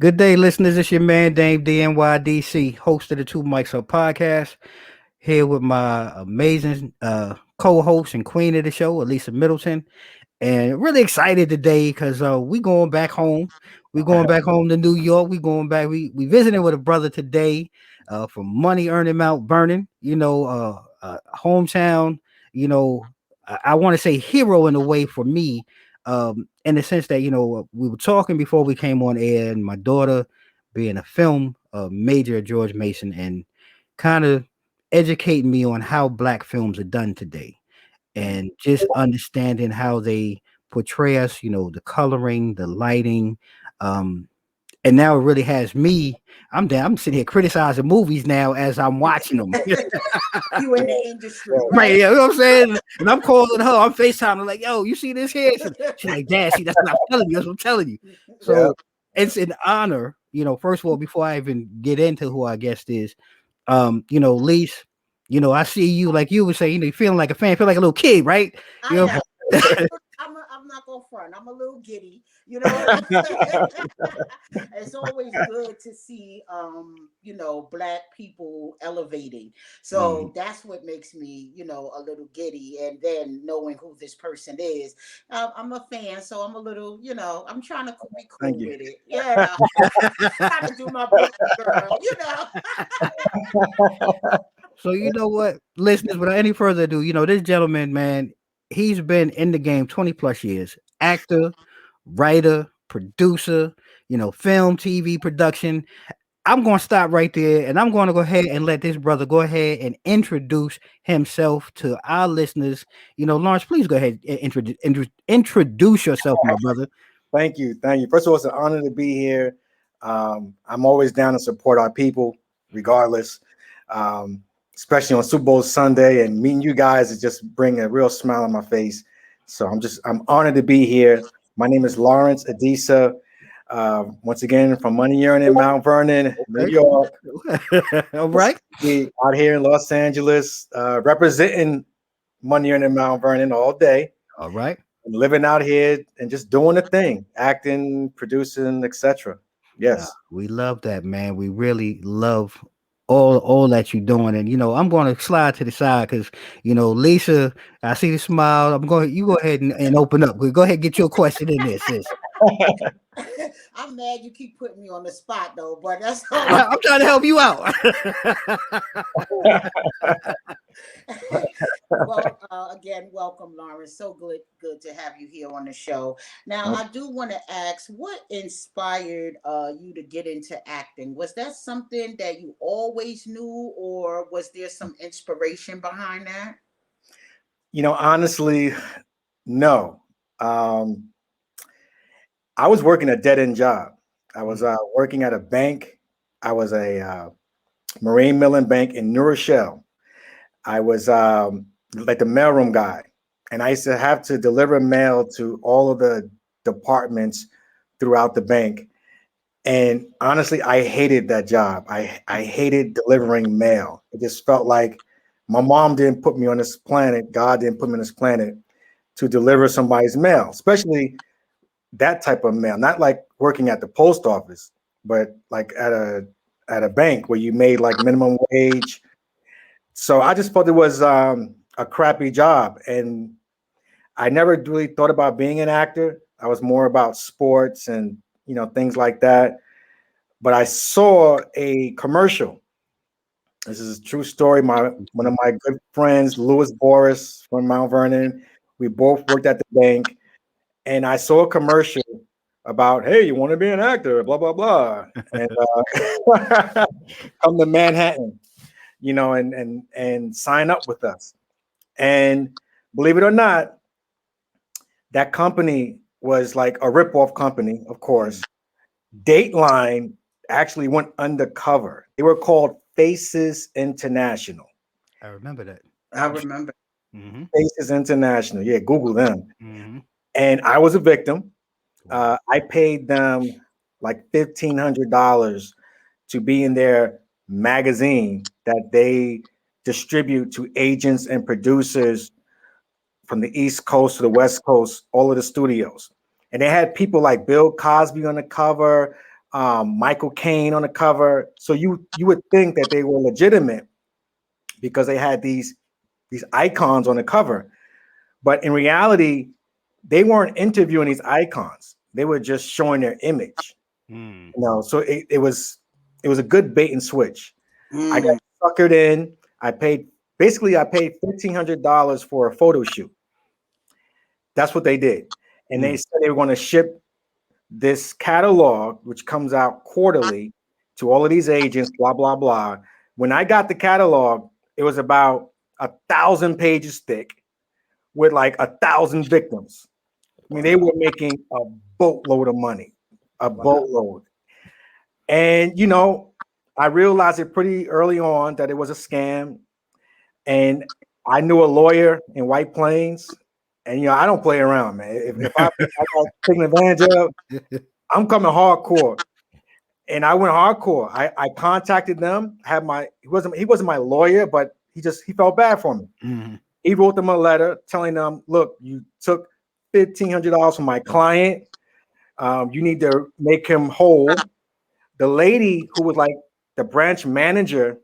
Good day, listeners. It's your man, Dame DNYDC, host of the Two Mics Up podcast. Here with my amazing co-host and queen of the show, Elisa Middleton. And really excited today because we going back home. We going back home to New York. We going back. We visiting with a brother today from Money Earning Mount Vernon. Hometown. I want to say hero in a way for me, in the sense that we were talking before we came on air, and my daughter being a film major at George Mason and kind of educating me on how black films are done today and just understanding how they portray us, the coloring, the lighting. And now it really has me. I'm sitting here criticizing movies now as I'm watching them. You in the industry, Right, right? yeah, you know what I'm saying? And I'm calling her, I'm FaceTime. I'm like, yo, you see this here? She's like, Dad, see, that's what I'm telling you. That's what I'm telling you. Yeah. So it's an honor, first of all, before I even get into who our guest is, Lise, I see you like you would say, you feeling like a fan, feel like a little kid, right? I You know, am. I'm not gonna front. I'm a little giddy, you know. It's always good to see, black people elevating. So that's what makes me, a little giddy. And then knowing who this person is, I'm a fan, so I'm a little, I'm trying to be cool Thank you. with it. Yeah, trying to do my best, girl. So you know what, listeners, without any further ado, this gentleman, man, he's been in the game 20 plus years. Actor, writer, producer, film, TV production. I'm going to stop right there and I'm going to go ahead and let this brother go ahead and introduce himself to our listeners. Lawrence, please go ahead and introduce yourself, my brother. Thank you. Thank you. First of all, it's an honor to be here. I'm always down to support our people, regardless, especially on Super Bowl Sunday. And meeting you guys is just bring a real smile on my face. So I'm honored to be here. My name is Lawrence Adisa. Once again, from Money Earning Mount Vernon, New York. All right. We out here in Los Angeles, representing Money Earning Mount Vernon all day. All right. Living out here and just doing the thing, acting, producing, etc. Yes. We love that, man. We really love all that you're doing. And I'm going to slide to the side because Lisa, I see the smile. You go ahead and open up. Go ahead and get your question in there, sis. I'm mad you keep putting me on the spot though, but that's all right. I'm trying to help you out. Well, again, welcome, Lawrence. So good to have you here on the show. Now, I do want to ask, what inspired you to get into acting? Was that something that you always knew, or was there some inspiration behind that? Honestly, no. I was working a dead-end job. I was working at a bank. I was a Marine Milling Bank in New Rochelle. I was like the mailroom guy, and I used to have to deliver mail to all of the departments throughout the bank. And honestly, I hated that job. I hated delivering mail. It just felt like my mom didn't put me on this planet. God didn't put me on this planet to deliver somebody's mail, especially that type of mail. Not like working at the post office, but like at a bank where you made like minimum wage. So I just thought it was a crappy job, and I never really thought about being an actor. I was more about sports and things like that. But I saw a commercial. This is a true story. One of my good friends, Louis Boris from Mount Vernon, we both worked at the bank, and I saw a commercial about, hey, you want to be an actor, blah blah blah, and come to Manhattan, and sign up with us. And believe it or not, that company was like a ripoff company, of course. Dateline actually went undercover. They were called Faces International. I remember that. I remember. Mm-hmm. Faces International. Yeah, Google them. Mm-hmm. And I was a victim. I paid them like $1,500 to be in their magazine that they distribute to agents and producers from the East Coast to the West Coast, all of the studios. And they had people like Bill Cosby on the cover, Michael Caine on the cover. So you would think that they were legitimate because they had these icons on the cover, but in reality, they weren't interviewing these icons. They were just showing their image. Mm. So it was a good bait and switch. I got Mm. suckered in. I paid $1,500 for a photo shoot. That's what they did, and they said they were going to ship this catalog, which comes out quarterly, to all of these agents. Blah blah blah. When I got the catalog, it was about 1,000 pages thick with like 1,000 victims. I mean, they were making a boatload of money, a Wow. boatload. And I realized it pretty early on that it was a scam. And I knew a lawyer in White Plains, and I don't play around, man. If I got taken advantage of, I'm coming hardcore. And I went hardcore. I contacted them. He wasn't my lawyer, but he felt bad for me. Mm-hmm. He wrote them a letter telling them, look, you took $1,500 from my client. You need to make him whole. The lady who was like the branch manager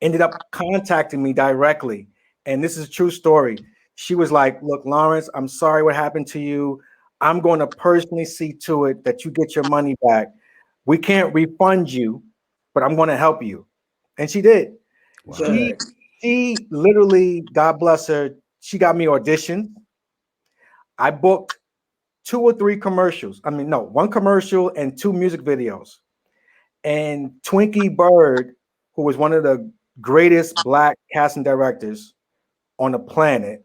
ended up contacting me directly. And this is a true story. She was like, look, Lawrence, I'm sorry what happened to you. I'm going to personally see to it that you get your money back. We can't refund you, but I'm going to help you. And she did. Wow. She Good. she literally, God bless her, she got me auditioned. I booked 2 or 3 commercials. I mean, no, 1 commercial and 2 music videos. And Twinkie Bird, who was one of the greatest Black casting directors on the planet,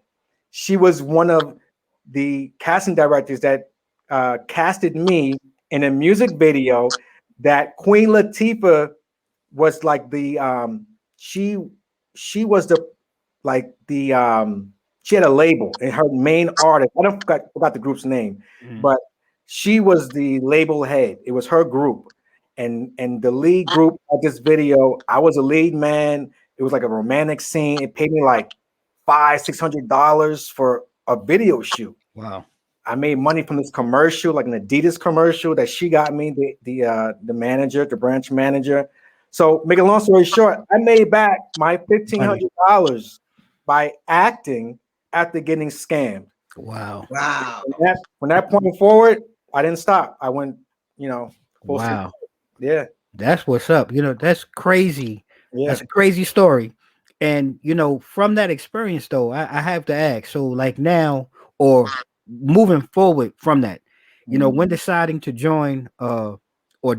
she was one of the casting directors that casted me in a music video that Queen Latifah was like she was the like the she had a label, and her main artist, I don't forgot the group's name, Mm-hmm. but she was the label head. It was her group, and the lead group of this video, I was a lead man. It was like a romantic scene. It paid me like $500-$600 for a video shoot. Wow. I made money from this commercial, like an Adidas commercial that she got me, the manager, the branch manager. So, make a long story short, I made back my $1,500 by acting after getting scammed. Wow. Wow. From that point forward, I didn't stop. I went, full speed. Wow. Yeah, That's what's up. That's crazy. yeah. That's a crazy story. And from that experience though, I have to ask, so like now or moving forward from that, when deciding to join or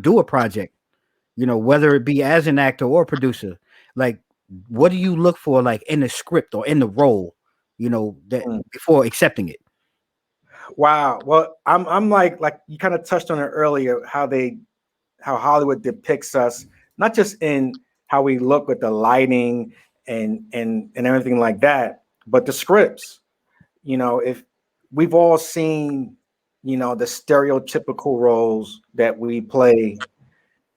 do a project, whether it be as an actor or producer, like what do you look for like in the script or in the role, that Mm. before accepting it? Wow. Well, I'm like you kind of touched on it earlier, how Hollywood depicts us, not just in how we look with the lighting and everything like that, but the scripts. If we've all seen, the stereotypical roles that we play,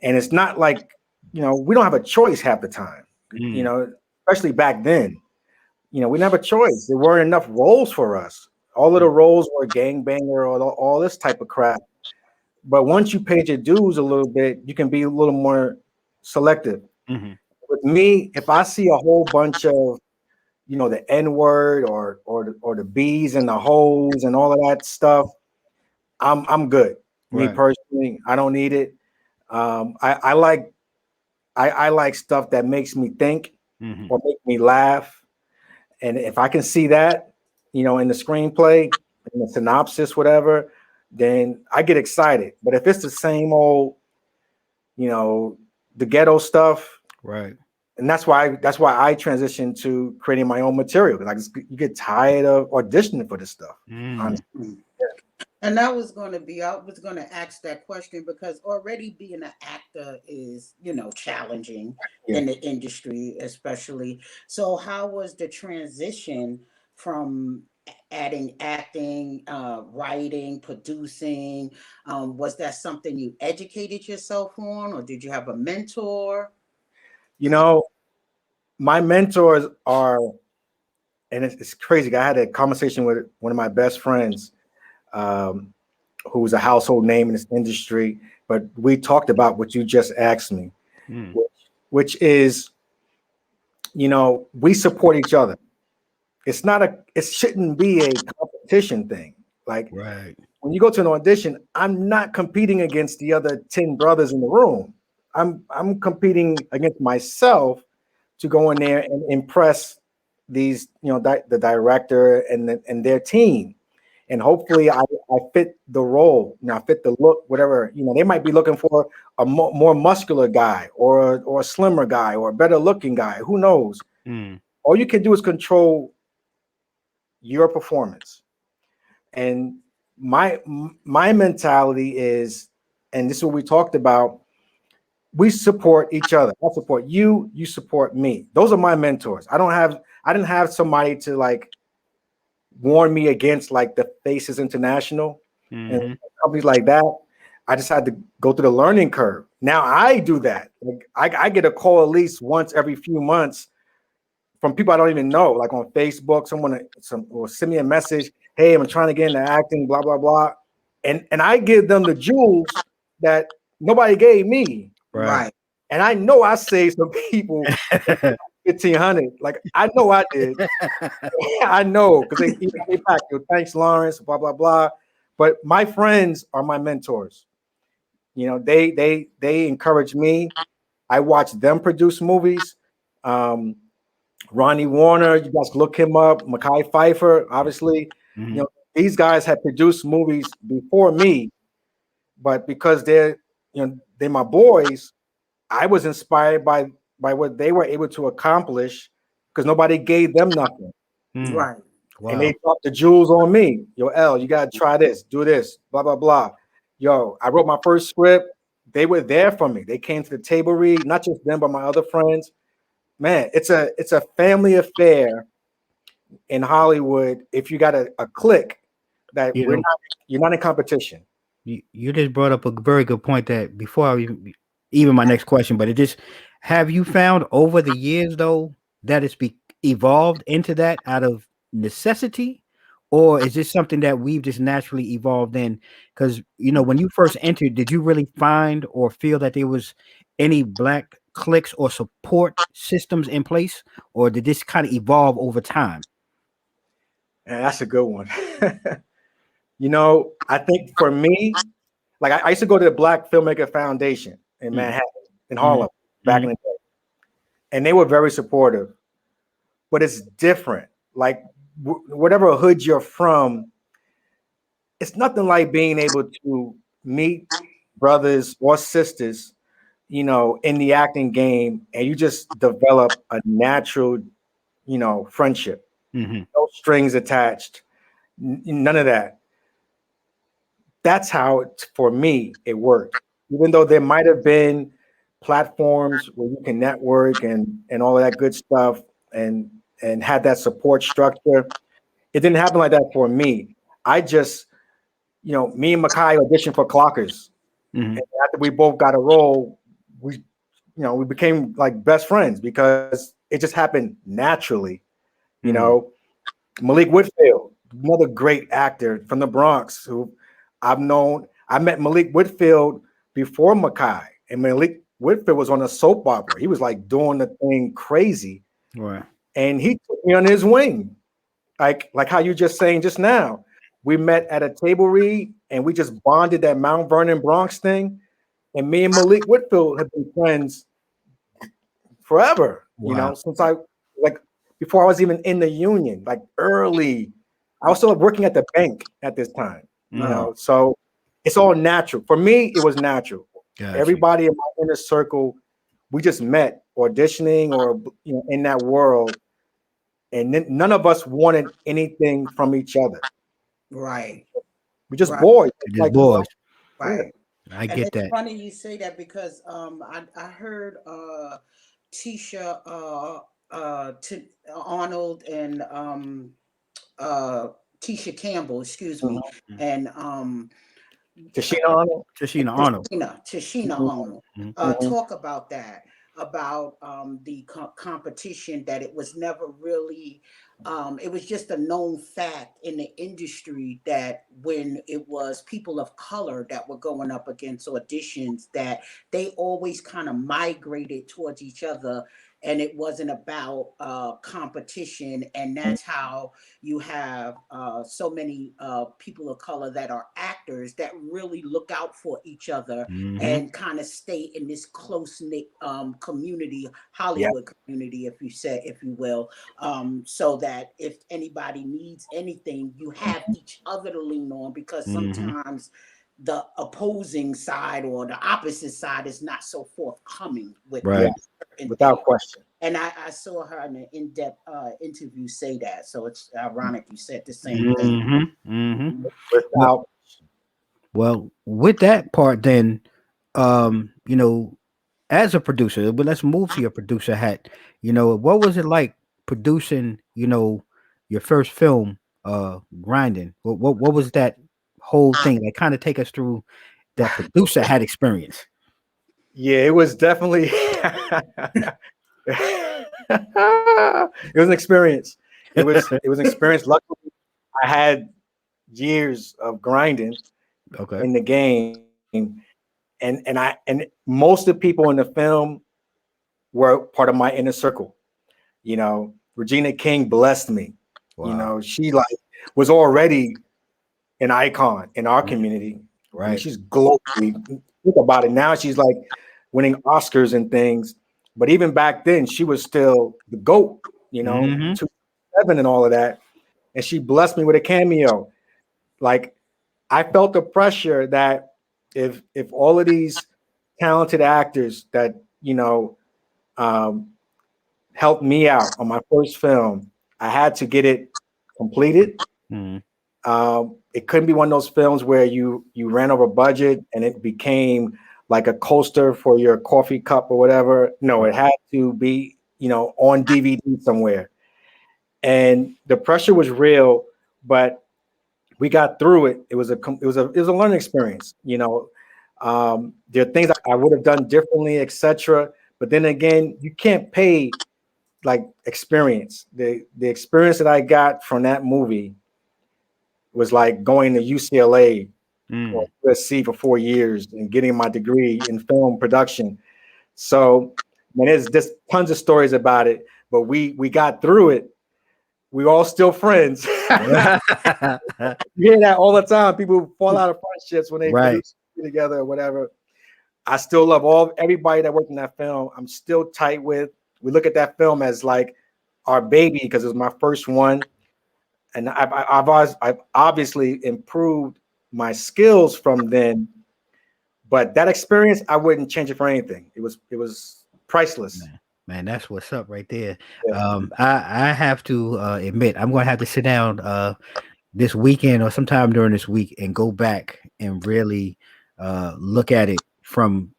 and it's not like, we don't have a choice half the time, Mm. especially back then. We didn't have a choice. There weren't enough roles for us. All of the roles were gangbanger or all this type of crap. But once you paid your dues a little bit, you can be a little more selective. Mm-hmm. With me, if I see a whole bunch of, the N word or the bees and the hoes and all of that stuff, I'm good. Me Right. personally, I don't need it. I like I like stuff that makes me think Mm-hmm. or make me laugh. And if I can see that, in the screenplay, in the synopsis, whatever, then I get excited. But if it's the same old, the ghetto stuff, Right. and that's why I transitioned to creating my own material. Because you get tired of auditioning for this stuff. Mm. Honestly. Mm. And I was going to ask that question because already being an actor is, challenging Yeah. in the industry, especially. So, how was the transition from adding acting, writing, producing? Was that something you educated yourself on, or did you have a mentor? You know, my mentors are, and it's crazy. I had a conversation with one of my best friends, who's a household name in this industry. but we talked about what you just asked me, Mm. which is, we support each other. It shouldn't be a competition thing. Like Right. when you go to an audition, I'm not competing against the other 10 brothers in the room. I'm competing against myself to go in there and impress these, the director and their team. And hopefully I fit the role. Now fit the look, whatever, they might be looking for a more muscular guy or a slimmer guy or a better looking guy. Who knows? Mm. All you can do is control your performance. And my mentality is, and this is what we talked about, we support each other. I support you, you support me. Those are my mentors. I didn't have somebody to like warn me against like the Faces International and Mm-hmm. companies like that. I just had to go through the learning curve. Now I do that. Like I get a call at least once every few months from people I don't even know, like on Facebook, someone will send me a message. Hey, I'm trying to get into acting, blah, blah, blah. And I give them the jewels that nobody gave me. Right. Right. And I know I saved some people 1,500. Like I know I did. I know because they even came back. Thanks, Lawrence, blah, blah, blah. But my friends are my mentors. They encourage me. I watch them produce movies. Ronnie Warner, you guys look him up. Mekhi Phifer, obviously, Mm-hmm. these guys have produced movies before me, but because they're my boys, I was inspired by what they were able to accomplish because nobody gave them nothing, Mm. Right. and Wow. they dropped the jewels on me. Yo, L, you gotta try this, do this, blah blah blah. Yo, I wrote my first script. They were there for me. They came to the table read, not just them, but my other friends. Man, it's a family affair in Hollywood. If you got a click that You know, you're not in competition. you just brought up a very good point that before I even my next question, but it just have you found over the years though that it's evolved into that out of necessity, or is this something that we've just naturally evolved in? Because when you first entered, did you really find or feel that there was any black cliques or support systems in place, or did this kind of evolve over time? And that's a good one. I think for me, like I used to go to the Black Filmmaker Foundation in Mm. Manhattan, in Mhm. Harlem, back in the day, and they were very supportive. But it's different. Like whatever hood you're from, it's nothing like being able to meet brothers or sisters, in the acting game, and you just develop a natural, friendship. Mhm. No strings attached, none of that. That's how for me it worked. Even though there might have been platforms where you can network and all of that good stuff and had that support structure, it didn't happen like that for me. I just, me and Makai auditioned for Clockers, Mhm. and after we both got a role, we became like best friends because it just happened naturally. You Mm. know, Malik Whitfield, another great actor from the Bronx who I've known. I met Malik Whitfield before Makai, and Malik Whitfield was on a soap opera. He was like doing the thing crazy, Right. and he took me under his wing, like how you just saying just now. We met at a table read, and we just bonded that Mount Vernon Bronx thing. And me and Malik Whitfield have been friends forever, Wow. since like before I was even in the union, like early. I was still working at the bank at this time, Mm. so it's all natural. For me, it was natural. Got you. Everybody in my inner circle, we just met auditioning or in that world, and then none of us wanted anything from each other. Right. We just Right. boys, Just like boys. yeah. Right. I And get it's that. funny you say that because I heard Tisha Arnold and uh Tisha Campbell, excuse me, Mhm. and Tashina Arnold. Tashina Arnold. Tashina Mhm. Arnold Mhm. Mhm. talk about that, about the competition, that it was never really it was just a known fact in the industry that when it was people of color that were going up against auditions, that they always kind of migrated towards each other, and it wasn't about competition. And that's how you have so many people of color that are actors that really look out for each other Mm-hmm. and kind of stay in this close knit community, Yeah. Hollywood community, if you will, so that if anybody needs anything, you have each other to lean on, because Mm-hmm. sometimes the opposing side or the opposite side is not so forthcoming Yeah. with Right. certain Without things. question. And I saw her in an in-depth interview say that. So it's ironic you said the same thing. Mm-hmm. Mm-hmm. Well, Without. well, with that part, then, you know, as a producer, but let's move to your producer hat. You know, what was it like producing, you know, your first film, Grinding? What was that whole thing? Like, kind of take us through that producer hat experience. Yeah, it was definitely it was an experience. It was an experience. Luckily, I had years of grinding Okay. in the game, and most of the people in the film were part of my inner circle. Regina King blessed me. Wow. She like was already an icon in our Mhm. community. I mean, Right. she's globally. Think about it now. She's like winning Oscars and things. But even back then, she was still the GOAT. Mm-hmm. 2007 and all of that. And she blessed me with a cameo. Like I felt the pressure that if all of these talented actors that um, helped me out on my first film, I had to get it completed. Mm-hmm. It couldn't be one of those films where you ran over budget and it became like a coaster for your coffee cup or whatever. No, it had to be on DVD somewhere. And the pressure was real, but we got through it. It was a learning experience. There are things I would have done differently, etc. But then again, you can't pay like experience. The experience that I got from that movie was like going to UCLA or Mm. USC for 4 years and getting my degree in film production. So, man, there's just tons of stories about it, but we got through it. We all still friends. You hear that all the time. People fall out of friendships when they Right. produce together or whatever. I still love everybody that worked in that film. I'm still tight with. We look at that film as like our baby because it was my first one, and I've obviously improved my skills from then. But that experience, I wouldn't change it for anything. It was priceless. Man, that's what's up right there. Yeah. I have to admit, I'm gonna have to sit down this weekend or sometime during this week and go back and really look at it from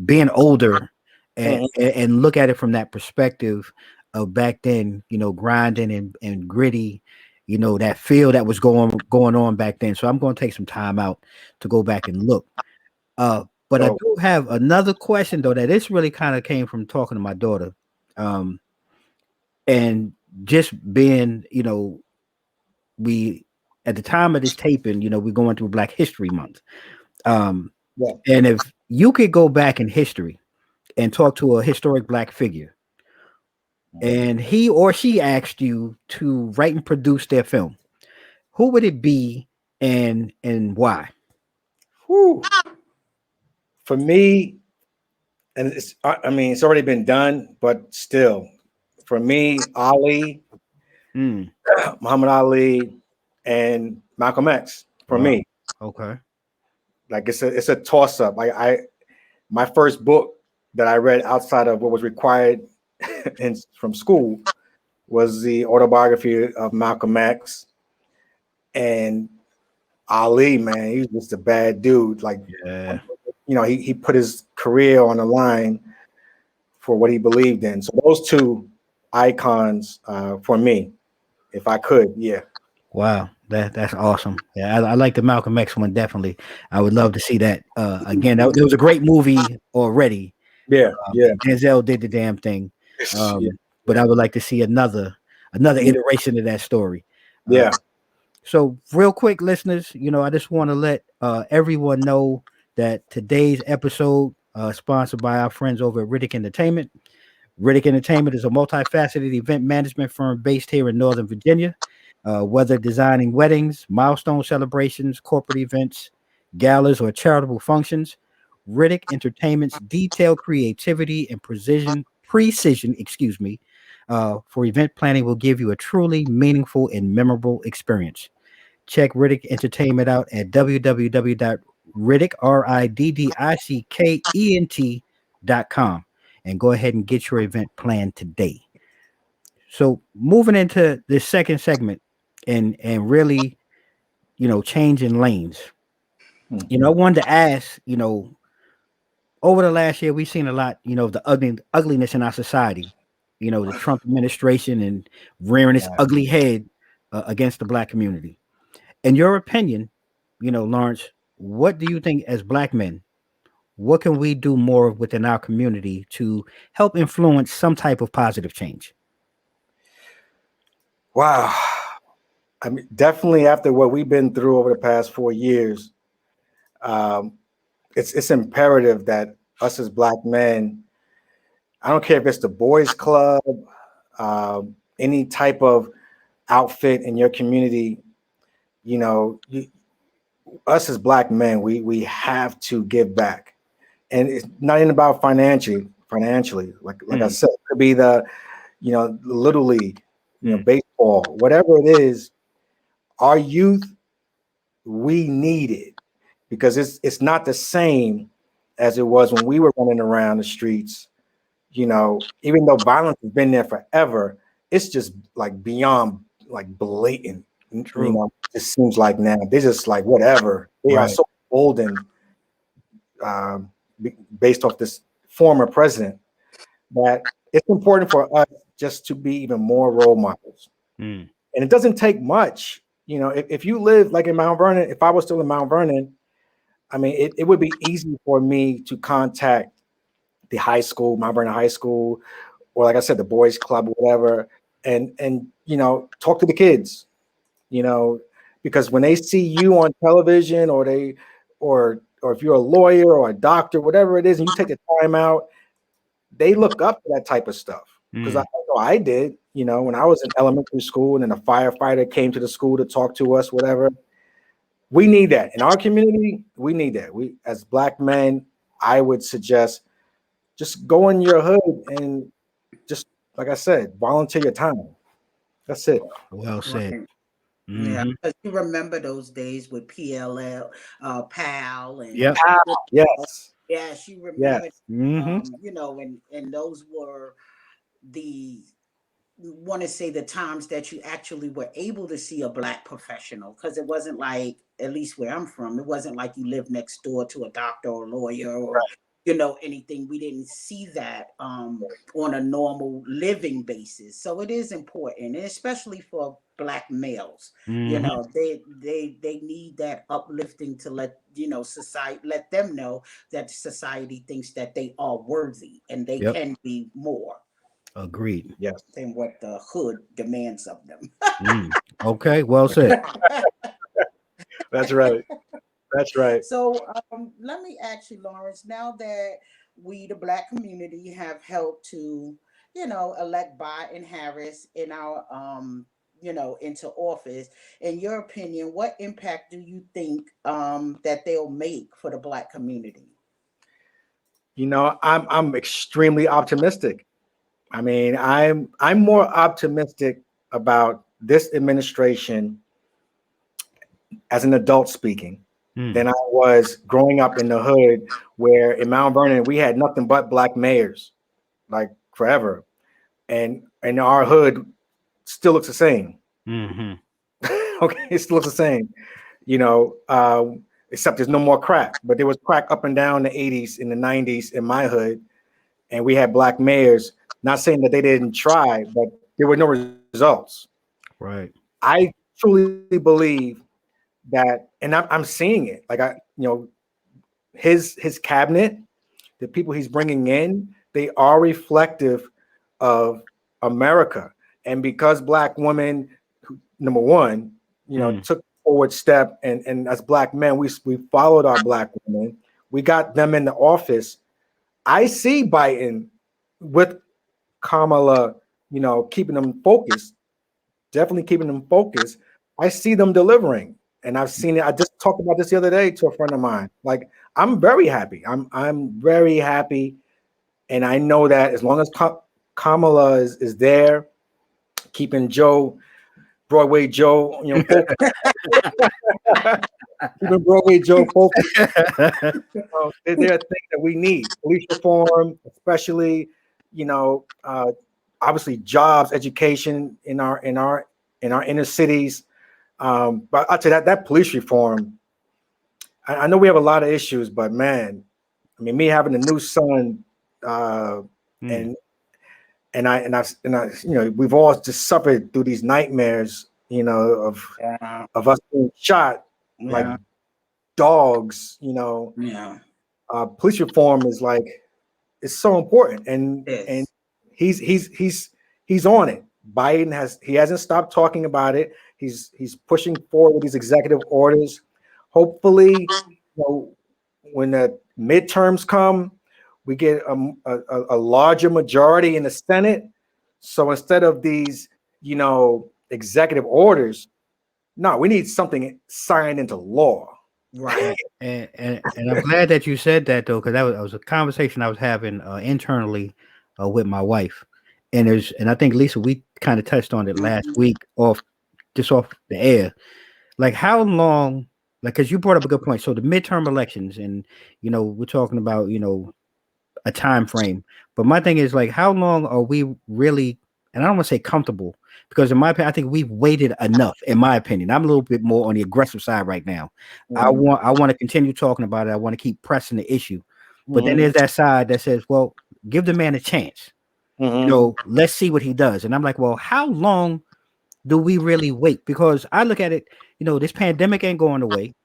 being older Mhm. and look at it from that perspective of back then, grinding and gritty, that feel that was going on back then. So I'm going to take some time out to go back and look. But I So, do have another question though that this really kind of came from talking to my daughter, um, and just being, we at the time of this taping, we're going through Black History Month. Um, yeah. and if you could go back in history and talk to a historic Black figure, and he or she asked you to write and produce their film, who would it be and why? Whew. For me, and I mean, it's already been done, but still, for me, Ali, Mm, Muhammad Ali, and Malcolm X. For wow. me, Okay. like it's a toss up. My first book that I read outside of what was required from school was the autobiography of Malcolm X, and Ali. Man, he was just a bad dude. Like, Yeah. he put his career on the line for what he believed in. So those two icons for me, if I could, yeah. Wow, that's awesome. Yeah, I like the Malcolm X one definitely. I would love to see that again. That was a great movie already. Yeah, yeah, And Denzel did the damn thing. yeah. But I would like to see another. another iteration of that story. Uh, Yeah. so real quick, listeners, I just want to let everyone know that today's episode sponsored by our friends over at Riddick Entertainment. Riddick Entertainment is a multifaceted event management firm based here in Northern Virginia. Whether designing weddings, milestone celebrations, corporate events, galas, or charitable functions, Riddick Entertainment's detailed creativity and precision, for event planning will give you a truly meaningful and memorable experience. Check Riddick Entertainment out at www.riddickent.com and go ahead and get your event planned today. So moving into this second segment and really, changing lanes. I wanted to ask, over the last year we've seen a lot, of the ugliness in our society. The Trump administration and rearing its Yeah. ugly head against the black community. In your opinion, Lawrence, what do you think as black men? What can we do more within our community to help influence some type of positive change? Wow. I mean, definitely after what we've been through over the past 4 years, um, it's imperative that us as black men, I don't care if it's the boys club, any type of outfit in your community, us as black men, we have to give back, and it's not even about financially. Like I said, it could be the little league, baseball, whatever it is. Our youth, we need it because it's not the same as it was when we were running around the streets. Even though violence has been there forever, it's just like beyond like blatant. True. It seems like now they're just like whatever. They are Right. so golden, based off this former president, that it's important for us just to be even more role models. Mm. And it doesn't take much. If you live like in Mount Vernon, if I was still in Mount Vernon, I mean, it would be easy for me to contact the high school, Mount Vernon High School, or like I said, the boys club or whatever, and talk to the kids, because when they see you on television or if you're a lawyer or a doctor, whatever it is, and you take the time out, they look up to that type of stuff. Because I Mm. know I did, when I was in elementary school and then a firefighter came to the school to talk to us, whatever. We need that in our community. We need that. We, as black men, I would suggest just go in your hood and just, like I said, volunteer your time. That's it. Well said. Right. Yeah, Hmm. 'cause you remember those days with PLL, PAL, and Yep. Yes. yeah, she Yes. remembered, Hmm. and those were the want to say the times that you actually were able to see a black professional, because it wasn't like, at least where I'm from, it wasn't like you lived next door to a doctor or lawyer or anything. We didn't see that on a normal living basis. So it is important, and especially for black males. Hmm. They need that uplifting to let society, let them know that society thinks that they are worthy and they Yep. can be more Agreed. Yes. than what the hood demands of them. Mm. Okay. Well said. That's right. That's right. So let me ask you, Lawrence, now that we, the black community, have helped to, elect Biden Harris in our, into office, in your opinion, what impact do you think that they'll make for the black community? I'm extremely optimistic. I mean, I'm more optimistic about this administration as an adult speaking Mm. than I was growing up in the hood, where in Mount Vernon we had nothing but black mayors, like forever, and our hood still looks the same. Hmm. Okay, it still looks the same, except there's no more crack. But there was crack up and down the 80s, in the 90s in my hood, and we had black mayors. Not saying that they didn't try, but there were no results. Right. I truly believe that, and I'm seeing it. Like his cabinet, the people he's bringing in, they are reflective of America. And because Black women, number one, took forward step, and as Black men, we followed our Black women. We got them in the office. I see Biden with Kamala, keeping them focused, definitely keeping them focused. I see them delivering, and I've seen it. I just talked about this the other day to a friend of mine. Like, I'm very happy. I'm very happy, and I know that as long as Kamala is there, keeping Broadway Joe, focused. Keeping Broadway Joe focused. There are things that we need. Police reform, especially, obviously jobs, education in our inner cities. But I'll tell you that police reform, I know we have a lot of issues, but man, I mean, me having a new son, and we've all just suffered through these nightmares, of us being shot like dogs, police reform is it's so important, and he's on it. Biden hasn't stopped talking about it. He's pushing forward with these executive orders. Hopefully, when the midterms come, we get a larger majority in the Senate. So instead of these, executive orders, no, we need something signed into law. Right. And I'm glad that you said that, though, because that was a conversation I was having internally with my wife, and I think, Lisa, we kind of touched on it last week off the air. Like, how long? Like, because you brought up a good point. So the midterm elections, and we're talking about a time frame. But my thing is, like, how long are we really? And I don't want to say comfortable, because in my opinion, I think we've waited enough. In my opinion, I'm a little bit more on the aggressive side right now. I want to continue talking about it. I want to keep pressing the issue. But then there's that side that says, well, give the man a chance. Let's see what he does. And I'm like, well, how long do we really wait? Because I look at it, this pandemic ain't going away.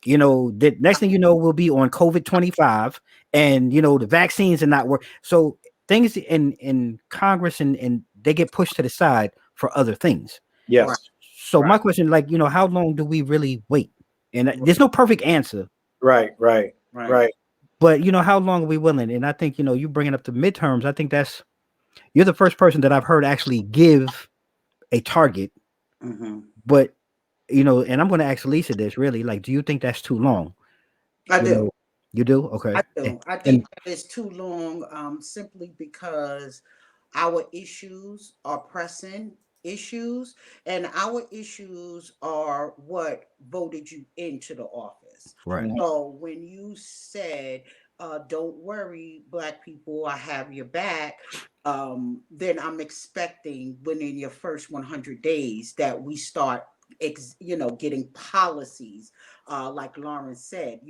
The next thing we'll be on COVID-25, and the vaccines are not working. So things in Congress and they get pushed to the side for other things. Yes. Right. So my question, like, how long do we really wait? And there's no perfect answer. Right. But how long are we willing? And I think you bringing up the midterms. I think you're the first person that I've heard actually give a target. But and I'm going to ask Lisa this, really, like, do you think that's too long? I do. You do? Okay. I do. I think that is too long, simply because our issues are pressing issues, and our issues are what voted you into the office. Right. So when you said, don't worry, Black people, I have your back, then I'm expecting within your first 100 days that we start getting policies, like Lawrence said,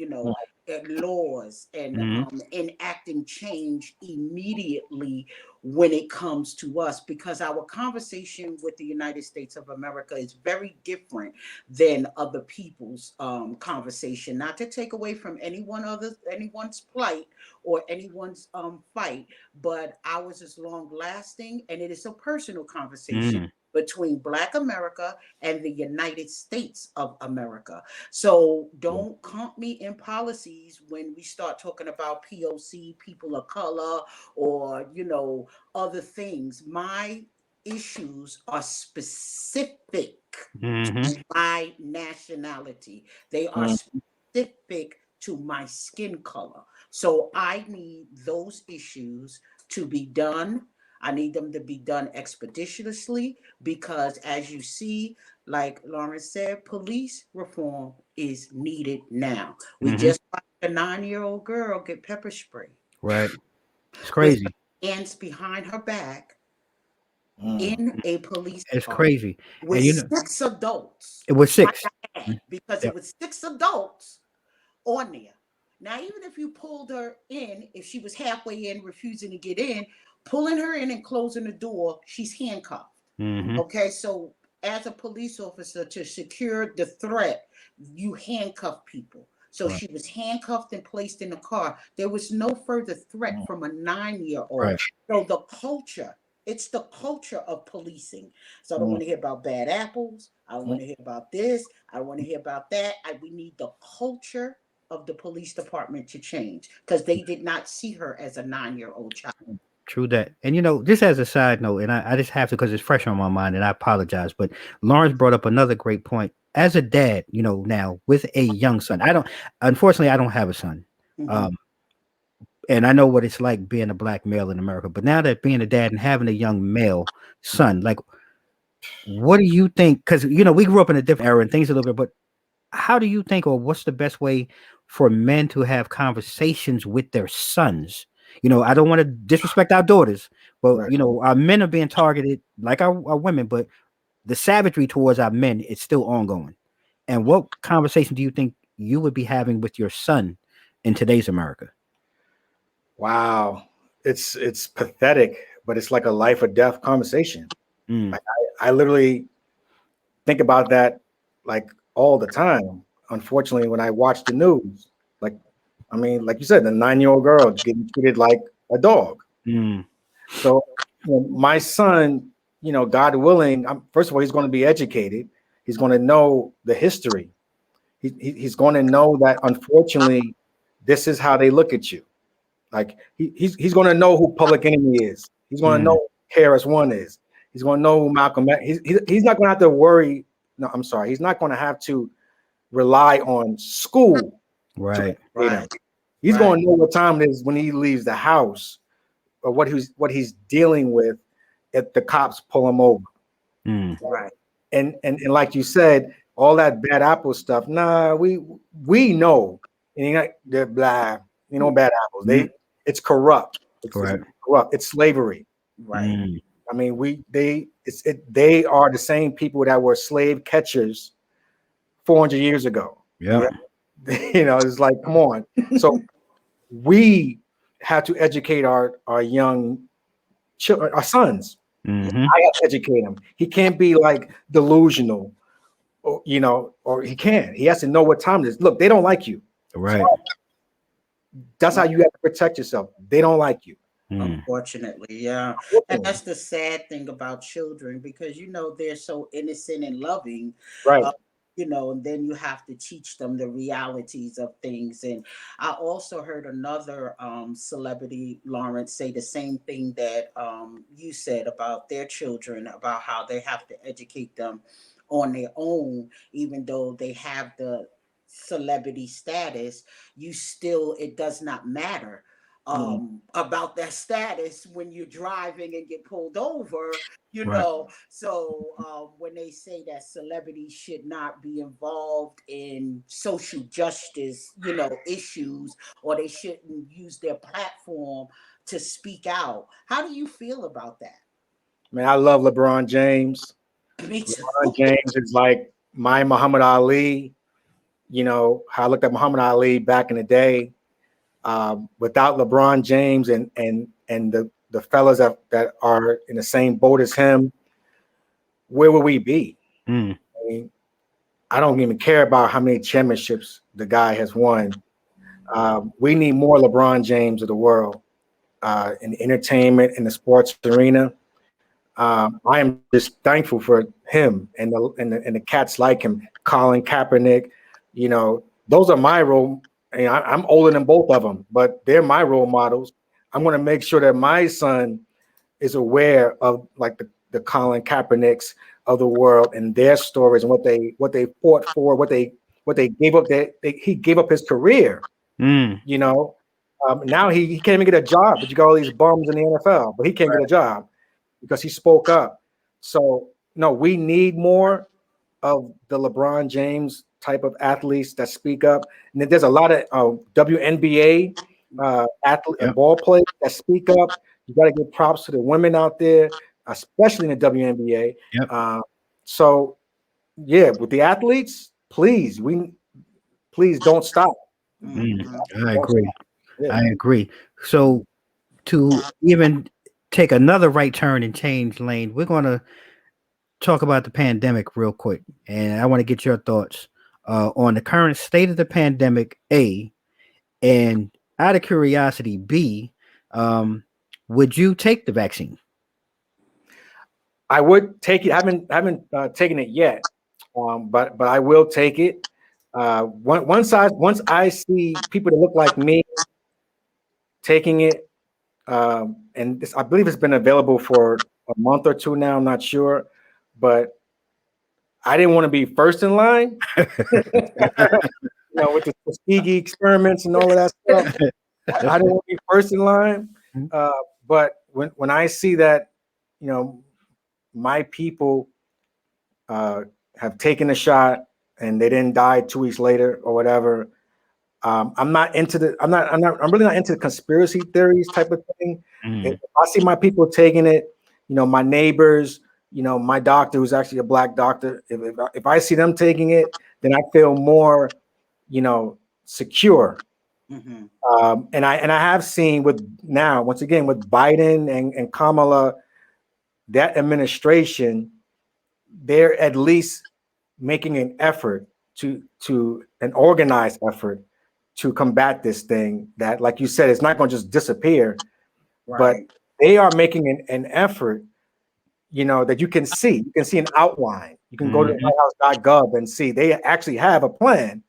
laws, and enacting change immediately when it comes to us, because our conversation with the United States of America is very different than other people's conversation. Not to take away from anyone's plight or anyone's fight, but ours is long lasting, and it is a personal conversation between Black America and the United States of America. So don't count me in policies when we start talking about POC, people of color, or, other things. My issues are specific to my nationality. They are specific to my skin color. So I need those issues to be done. I need them to be done expeditiously, because, as you see, like Lawrence said, police reform is needed now. We just watched a 9-year-old girl get pepper spray. Right. It's crazy. With her hands behind her back in a police car. It's crazy. With And 6 adults. it was 6. Because it was 6 adults on there. Now, even if you pulled her in, if she was halfway in, refusing to get in, pulling her in and closing the door, she's handcuffed. Okay, so as a police officer, to secure the threat, you handcuff people. So she was handcuffed and placed in the car. There was no further threat from a 9-year-old. So the culture It's the culture of policing. So I don't Mm, want to hear about bad apples. I don't mm. want to hear about this. I don't want to hear about that. We need the culture of the police department to change because they did not see her as a 9-year-old child. True that. And just as a side note, and I just have to because it's fresh on my mind, and I apologize, but Lawrence brought up another great point. As a dad, now with a young son, unfortunately, I don't have a son. Mm-hmm. Um, and I know what it's like being a black male in America. But now that being a dad and having a young male son, like, what do you think? Because we grew up in a different era and things a little bit, but how do you think, or what's the best way for men to have conversations with their sons? I don't want to disrespect our daughters, but Right. our men are being targeted like our women, but the savagery towards our men is still ongoing. And what conversation do you think you would be having with your son in today's America? Wow. It's pathetic, but it's like a life or death conversation. Mm, Like I literally think about that like all the time. Unfortunately, when I watch the news, like I mean, like you said, the 9-year-old girl getting treated like a dog. mm, So my son, God willing, first of all, he's going to be educated. He's going to know the history. He's going to know that unfortunately, this is how they look at you. Like he's going to know who Public Enemy is. He's going to mm, know who KRS-One is. He's going to know who Malcolm X. He's not going to have to worry. No, I'm sorry. He's not going to have to rely on school to right. educate him. Right. He's Right. going to know what time it is when he leaves the house or what he's dealing with if the cops pull him over. Mm, Right. And like you said, all that bad apple stuff. Nah, we know, and they're blah. Bad apples. mm, It's corrupt. It's correct. corrupt. It's slavery. Right. Mm, I mean, they are the same people that were slave catchers 400 years ago. yeah. It's like, come on. So we have to educate our young children, our sons. Mm-hmm. I have to educate him. He can't be like delusional, or he can't. He has to know what time it is. Look, they don't like you. So Right. that's how you have to protect yourself. They don't like you. Mm, Unfortunately, yeah. And that's the sad thing about children because they're so innocent and loving. Right. Uh, and then you have to teach them the realities of things. And I also heard another celebrity, Lawrence, say the same thing that you said about their children, about how they have to educate them on their own, even though they have the celebrity status, it does not matter Mm. about that status when you're driving and get pulled over, right. So when they say that celebrities should not be involved in social justice, issues, or they shouldn't use their platform to speak out. How do you feel about that? Man, I love LeBron James. Me LeBron too. James is like my Muhammad Ali. How I looked at Muhammad Ali back in the day. Without LeBron James and the fellas that are in the same boat as him, where would we be? Mm, I mean, I don't even care about how many championships the guy has won. We need more LeBron James of the world in the entertainment in the sports arena. I am just thankful for him and the cats like him, Colin Kaepernick. Those are my role. I'm older than both of them, but they're my role models. I'm going to make sure that my son is aware of like the Colin Kaepernicks of the world and their stories and what they fought for, what they gave up. He gave up his career. mm, You know, now he can't even get a job, but you got all these bums in the NFL, but he can't get a job because he spoke up. So no, we need more of the LeBron James type of athletes that speak up. And then there's a lot of WNBA athlete yep. ball players that speak up. You got to give props to the women out there, especially in the WNBA. Yep. So yeah, with the athletes, please don't stop. Mm, Mhm. I Don't agree. stop. Yeah. I agree. So to even take another right turn and change lane, we're gonna talk about the pandemic real quick, and I want to get your thoughts on the current state of the pandemic. A, and out of curiosity, B, um, would you take the vaccine? I would take it. Haven't taken it yet, but I will take it. Once I see people that look like me taking it, and I believe it's been available for a month or two now. I'm not sure, but I didn't want to be first in line. With the Tuskegee experiments and all of that stuff. I didn't want to be first in line. Uh, but when I see that, my people have taken a shot and they didn't die 2 weeks later or whatever. I'm really not into the conspiracy theories type of thing. If I see my people taking it, my neighbors, my doctor who's actually a black doctor, if I see them taking it, then I feel more, secure. And I have seen once again with Biden and Kamala, that administration, they're at least making an effort to an organized effort to combat this thing that, like you said, it's not going to just disappear, Right. but they are making an effort, that you can see. You can see an outline. You can go to whitehouse.gov and see they actually have a plan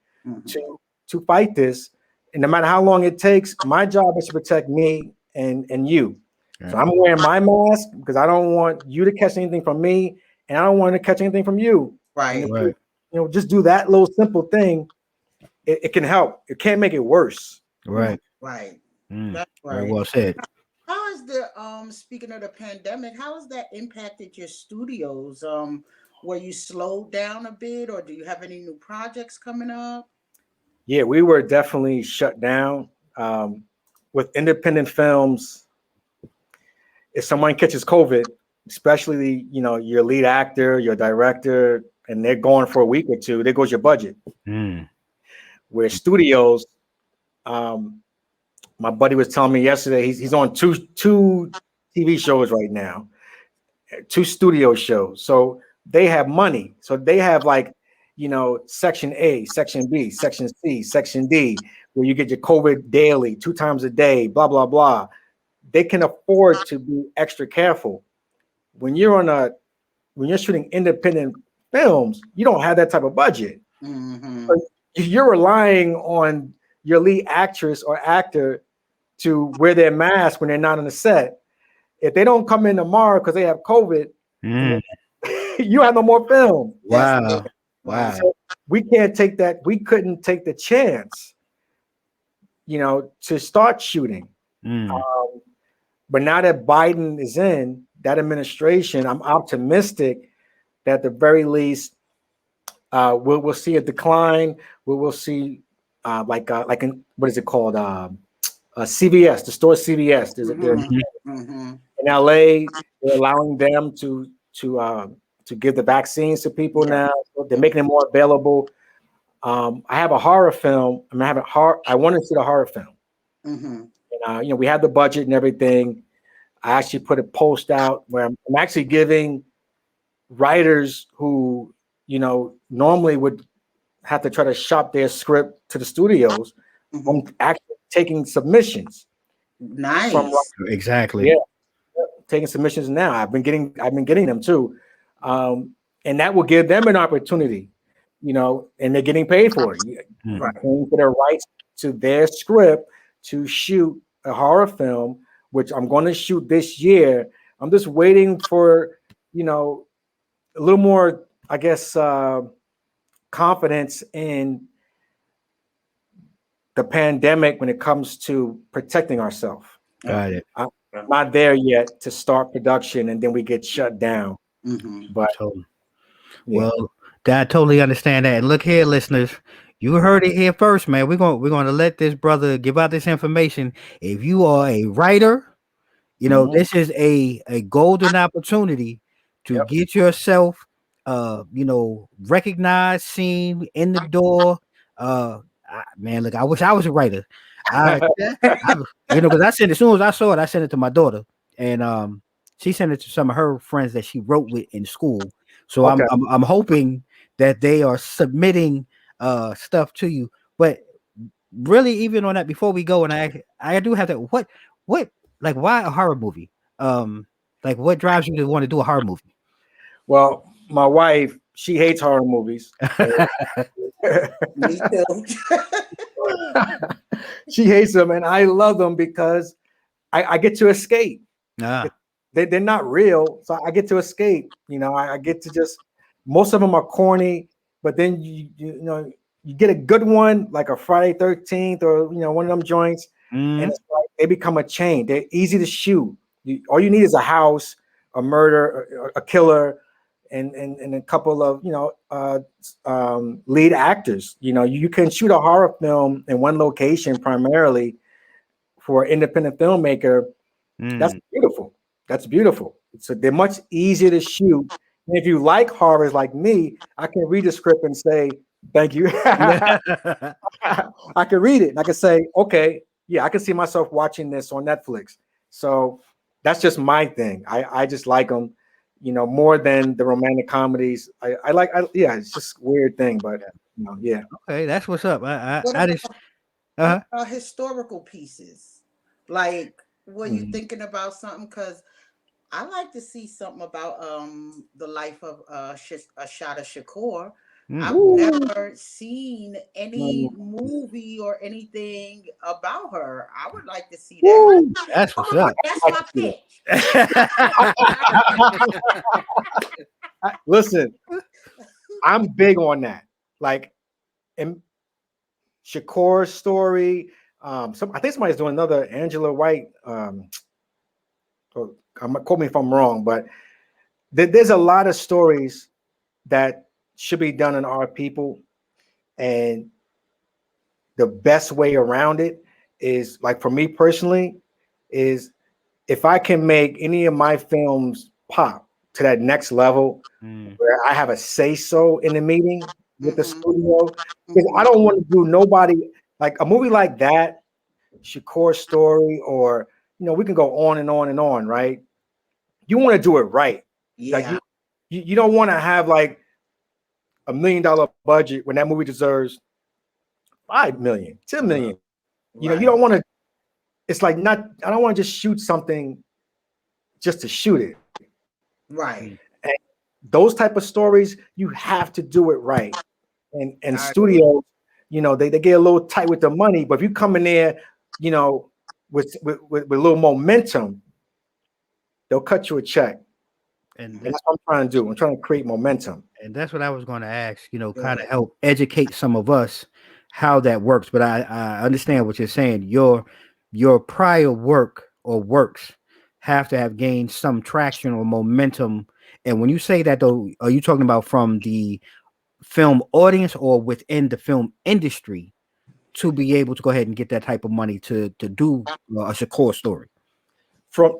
to fight this. And no matter how long it takes, my job is to protect me and you. So I'm wearing my mask because I don't want you to catch anything from me, and I don't want to catch anything from you. Right. And if just do that little simple thing. It can help. It can't make it worse. Right. Right. That's right. Very well said. How is the speaking of the pandemic, how has that impacted your studios? Were you slowed down a bit, or do you have any new projects coming up? Yeah, we were definitely shut down. With independent films, if someone catches COVID, especially your lead actor, your director, and they're gone for a week or two, there goes your budget. Where studios, my buddy was telling me yesterday, he's on two TV shows right now, 2 studio shows. So they have money. So they have section A, section B, section C, section D, where you get your COVID daily, 2 times a day, blah, blah, blah. They can afford to be extra careful. When you're shooting independent films, you don't have that type of budget. If you're relying on your lead actress or actor to wear their mask when they're not on the set, if they don't come in tomorrow because they have COVID, you have no more film. Wow. So we can't take that. We couldn't take the chance, to start shooting. But now that Biden is in that administration, I'm optimistic that at the very least, we'll see a decline. We'll see what is it called? CVS, the store CVS. In LA, they're allowing them to give the vaccines to people now. So they're making it more available. I have a horror film. I want to see the horror film. And, we have the budget and everything. I actually put a post out where I'm actually giving writers who, normally would have to try to shop their script to the studios. I'm actually taking submissions. Nice. Exactly. Yeah, taking submissions now. I've been getting them too, and that will give them an opportunity, and they're getting paid for it. Paying for their rights to their script to shoot a horror film, which I'm going to shoot this year. I'm just waiting for, a little more, I guess, confidence in the pandemic when it comes to protecting ourselves. Got it. I'm not there yet to start production, and then we get shut down. But well, I totally understand that. And look here, listeners, you heard it here first, man. We're going to let this brother give out this information. If you are a writer, this is a golden opportunity to get yourself, recognized, seen in the door. Man, look, I wish I was a writer. Because I sent, as soon as I saw it, I sent it to my daughter, and she sent it to some of her friends that she wrote with in school. So I'm hoping that they are submitting stuff to you. But really, even on that, before we go, and I do have that. What why a horror movie? What drives you to want to do a horror movie? Well, my wife, she hates horror movies. Me too. She hates them, and I love them because I get to escape. Ah, They're not real, so I get to escape. I get to just. Most of them are corny, but then you get a good one like a Friday 13th or one of them joints, and it's like they become a chain. They're easy to shoot. All you need is a house, a murder, a killer, and a couple of lead actors. You can shoot a horror film in one location primarily for an independent filmmaker. That's beautiful. That's beautiful. So they're much easier to shoot. And if you like horrors like me, I can read the script and say, thank you. I can read it and I can say, okay, yeah, I can see myself watching this on Netflix. So that's just my thing. I just like them, more than the romantic comedies. Yeah, it's just a weird thing, but yeah. okay, that's what's up. I What I just what about historical pieces? Like, were you Mhm. thinking about something? Because I like to see something about the life of Ashada Shakur. Mm. I've never seen any Mm. movie or anything about her. I would like to see that. Woo. That's what's up. That's my pitch. Listen, I'm big on that. Like in Shakur's story, I think somebody's doing another Angela White. Quote me if I'm wrong, but there's a lot of stories that should be done in our people, and the best way around it is, like, for me personally, is if I can make any of my films pop to that next level where I have a say so in the meeting with the studio, because I don't want to do nobody like a movie like that, Shakur story, or we can go on and on and on, right? You want to do it right. Like Yeah. you don't want to have like $1 million budget when that movie deserves 5 million, 10 million. You Right. don't want to. It's like not. I don't want to just shoot something just to shoot it. Right. And those type of stories, you have to do it right. And I studios, they get a little tight with the money, but if you come in there, with a little momentum, they'll cut you a check. And And that's what I'm trying to do. I'm trying to create momentum. And that's what I was going to ask, kind Good. of help educate some of us how that works. But I understand what you're saying. Your prior work or works have to have gained some traction or momentum. And when you say that, though, are you talking about from the film audience or within the film industry to be able to go ahead and get that type of money to do a Shakur story? From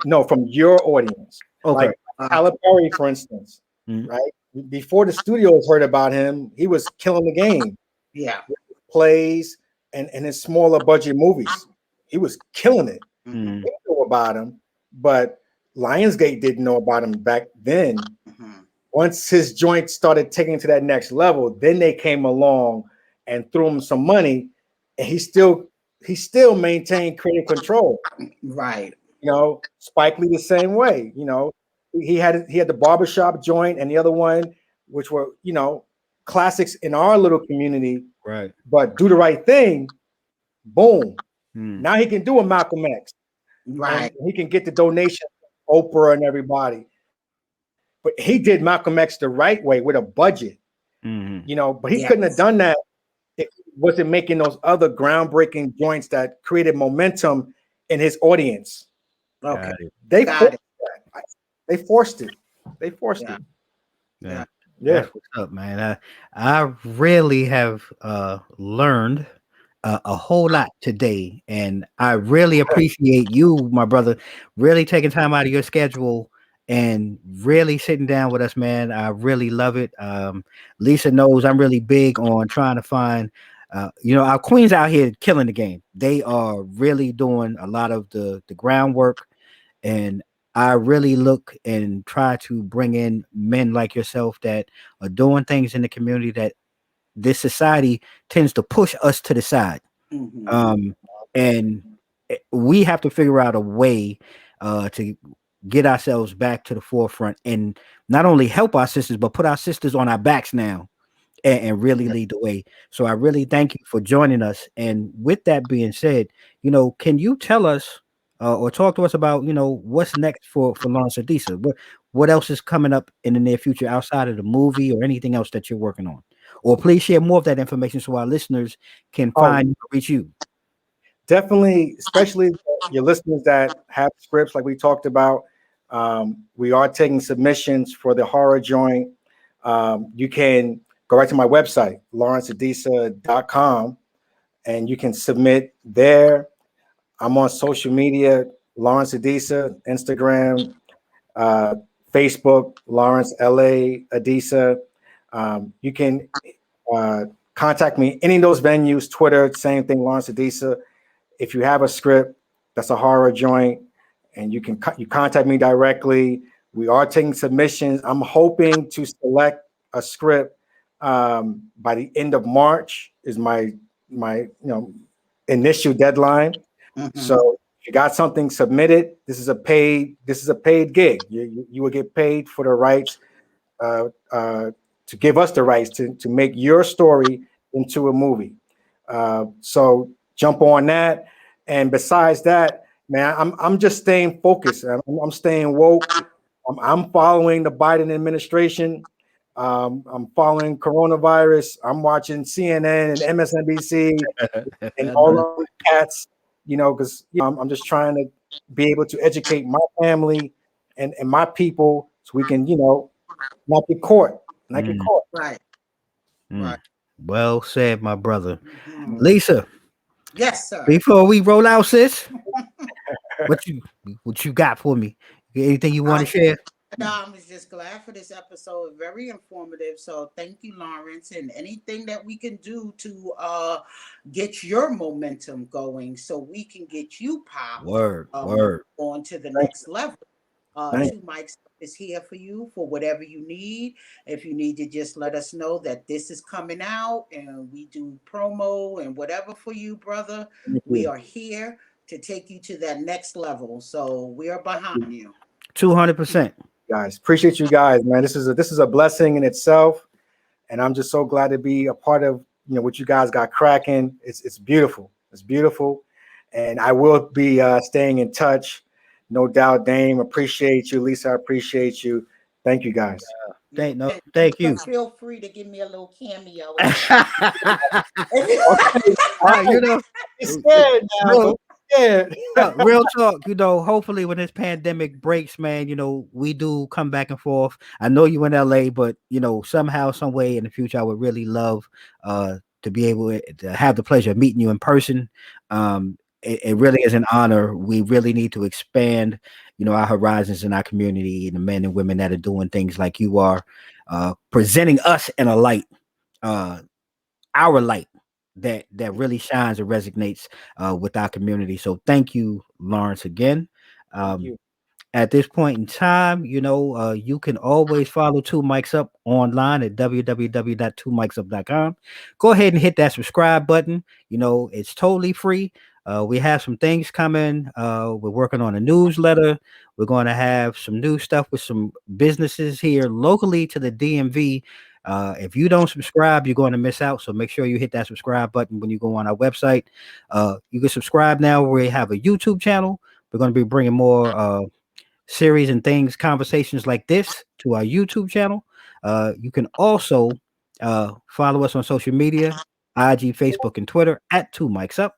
your audience. Okay. Like Tyler Perry, for instance, Mhm. right? Before the studios heard about him, he was killing the game. Yeah. Plays and his smaller budget movies. He was killing it. Mhm. They knew about him, but Lionsgate didn't know about him back then. Once his joint started taking it to that next level, then they came along and threw him some money, and he still maintained creative control. Right. Spike Lee the same way. He had the barbershop joint and the other one, which were classics in our little community. Right. But Do the Right Thing, boom. Mm. Now he can do a Malcolm X. Right. And he can get the donation, Oprah and everybody. But he did Malcolm X the right way with a budget. Mhm. But he couldn't have done that if he wasn't making those other groundbreaking joints that created momentum in his audience. Okay. They Got forced it. that. They forced it. They forced Yeah. it. Yeah. Yeah. That's what's up, man. I really have learned a whole lot today, and I really appreciate you, my brother, really taking time out of your schedule and really sitting down with us, man. I really love it. Lisa knows I'm really big on trying to find, our queens out here killing the game. They are really doing a lot of the groundwork, and I really look and try to bring in men like yourself that are doing things in the community that this society tends to push us to the side. Mhm. And we have to figure out a way to get ourselves back to the forefront and not only help our sisters, but put our sisters on our backs now and really lead the way. So I really thank you for joining us. And with that being said, can you tell us or talk to us about, what's next for Lawrence Adisa? What else is coming up in the near future outside of the movie or anything else that you're working on? Or please share more of that information so our listeners can Oh, find reach you. definitely, especially your listeners that have scripts like we talked about. We are taking submissions for the horror joint. You can go right to my website, lawrenceadisa.com, and you can submit there. I'm on social media, Lawrence Adisa, Instagram, uh, Facebook, Lawrence LA Adisa. You can uh, contact me any of those venues, Twitter, same thing, Lawrence Adisa. If you have a script that's a horror joint, and you contact me directly. We are taking submissions. I'm hoping to select a script by the end of March is my initial deadline. Mhm. So if you got something submitted, this is a paid gig. You will get paid for the rights uh, uh, to give us the rights to make your story into a movie. So jump on that. And besides that, man, I'm just staying focused. I'm staying woke. I'm following the Biden administration. I'm following coronavirus. I'm watching CNN and MSNBC and I all know. of the cats, because I'm just trying to be able to educate my family and my people so we can, not get caught, not get Mm, caught. Right. mm. Right. Well said, my brother. Mhm. Lisa, Yes, sir. before we roll out, sis, what you what you got for me? Anything you want to I share? No, I was just glad for this episode. Very informative. So thank you, Lawrence. And anything that we can do to get your momentum going so we can get you popped Word, word. on to the Thank next level. thank Two Mics is here for you for whatever you need. If you need to just let us know that this is coming out and we do promo and whatever for you, brother, we you. are here to take you to that next level. So we are behind you. 200%. Guys. Appreciate you guys, man. This is a blessing in itself, and I'm just so glad to be a part of what you guys got cracking. It's beautiful. It's beautiful, and I will be staying in touch, no doubt. Dame, appreciate you. Lisa, I appreciate you. Thank you, guys. You No, can thank you. feel free to give me a little cameo if you uh, Okay, all you right. know, Be scared now. real, Don't be scared. real talk. Hopefully when this pandemic breaks, man, we do come back and forth. I know you in LA, but somehow, some way in the future, I would really love to be able to have the pleasure of meeting you in person. It really is an honor. We really need to expand, our horizons in our community and the men and women that are doing things like you are, presenting us in a light, uh, our light that really shines and resonates with our community. So thank you, Lawrence, again. Thank Um, you. at this point in time, you can always follow Two Mics Up online at www.twomicsup.com. Go ahead and hit that subscribe button. It's totally free. We have some things coming. We're working on a newsletter. We're going to have some new stuff with some businesses here locally to the DMV. If you don't subscribe, you're going to miss out. So make sure you hit that subscribe button when you go on our website. You can subscribe now. We have a YouTube channel. We're going to be bringing more series and things, conversations like this to our YouTube channel. You can also follow us on social media, IG, Facebook, and Twitter at Two Mics Up.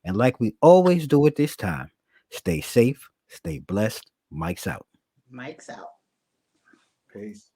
And like we always do at this time, stay safe, stay blessed. Mics out. Mike's out. Peace.